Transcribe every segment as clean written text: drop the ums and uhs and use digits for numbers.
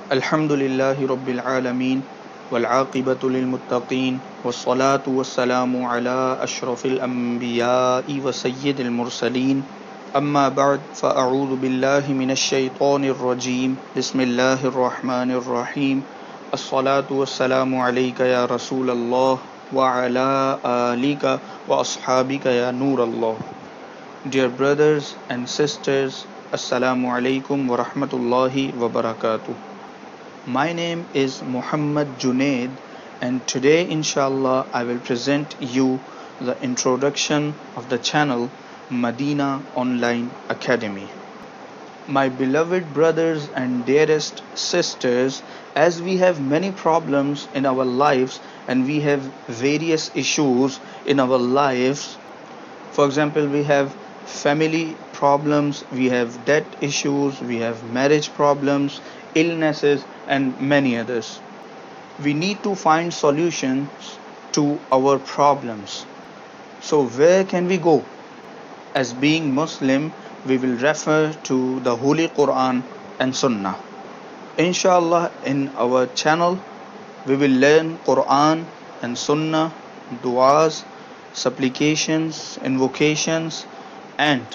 Alhamdulillahi Rabbil Alameen wal aqibatu lil muttaqeen wassalatu wassalamu ala ashrafil anbiya'i wa sayyidil mursaleen amma ba'd fa a'udhu billahi minash shaitanir rajim bismillahir rahmanir rahim as-salatu wassalamu alayka ya rasulallah wa ala alika wa ashabika ya nurallah. Dear brothers and sisters, assalamu alaikum wa rahmatullahi wa barakatuh. My name is Muhammad Junaid, and today, inshallah, I will present you the introduction of the channel Medina Online Academy. My beloved brothers and dearest sisters, as we have many problems in our lives and we have various issues in our lives, for example, we have family problems, we have debt issues, we have marriage problems, illnesses, and many others. We need to find solutions to our problems. So, where can we go? As being Muslim, we will refer to the Holy Quran and Sunnah. Inshallah, in our channel, we will learn Quran and Sunnah, du'as, supplications, invocations, and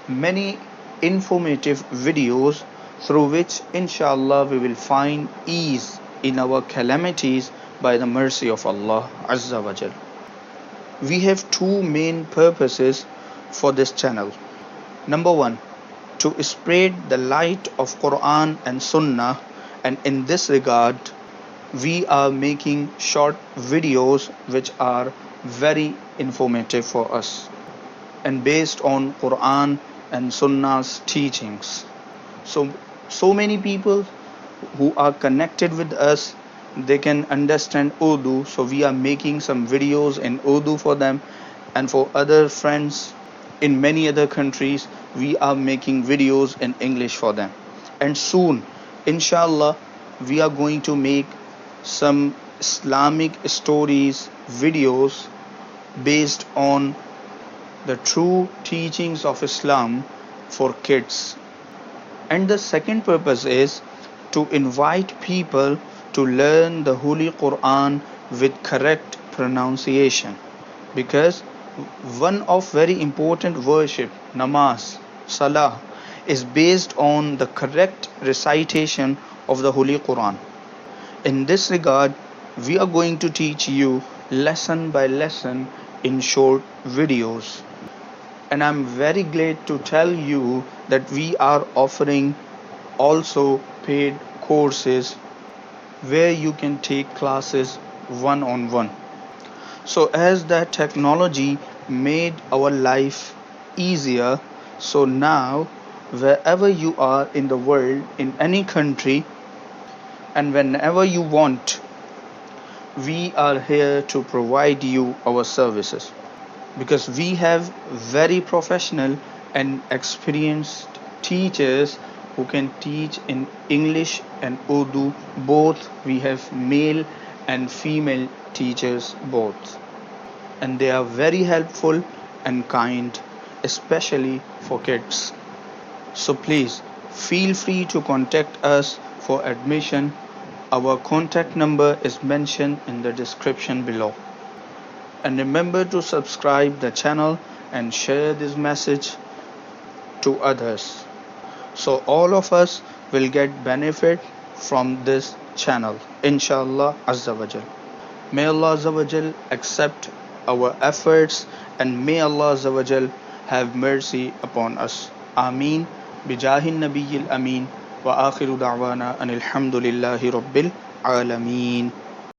many informative videos through which inshallah we will find ease in our calamities by the mercy of Allah Azza wa Jal. We have two main purposes for this channel. Number one, to spread the light of Quran and Sunnah, and in this regard we are making short videos which are very informative for us and based on Quran and Sunnah's teachings. So many people who are connected with us, they can understand Urdu, so we are making some videos in Urdu for them, and for other friends in many other countries, we are making videos in English for them. And soon, inshallah, we are going to make some Islamic stories videos based on the true teachings of Islam for kids. And the second purpose is to invite people to learn the Holy Quran with correct pronunciation, because one of very important worship, namaz, salah, is based on the correct recitation of the Holy Quran. In this regard, we are going to teach you lesson by lesson in short videos. And I'm very glad to tell you that we are offering also paid courses where you can take classes one on one. So as that technology made our life easier, so now wherever you are in the world, in any country, and whenever you want, we are here to provide you our services, because we have very professional and experienced teachers who can teach in English and Urdu both. We have male and female teachers both, and they are very helpful and kind, especially for kids. So please feel free to contact us for admission. Our contact number is mentioned in the description below. And remember to subscribe the channel and share this message to others, so all of us will get benefit from this channel, inshallah azza wa jal. May Allah azza wa jal accept our efforts, and may Allah azza wa jal have mercy upon us. Ameen bijahin nabiyil ameen wa akhiru da'wana anil hamdulillahi rabbil alameen.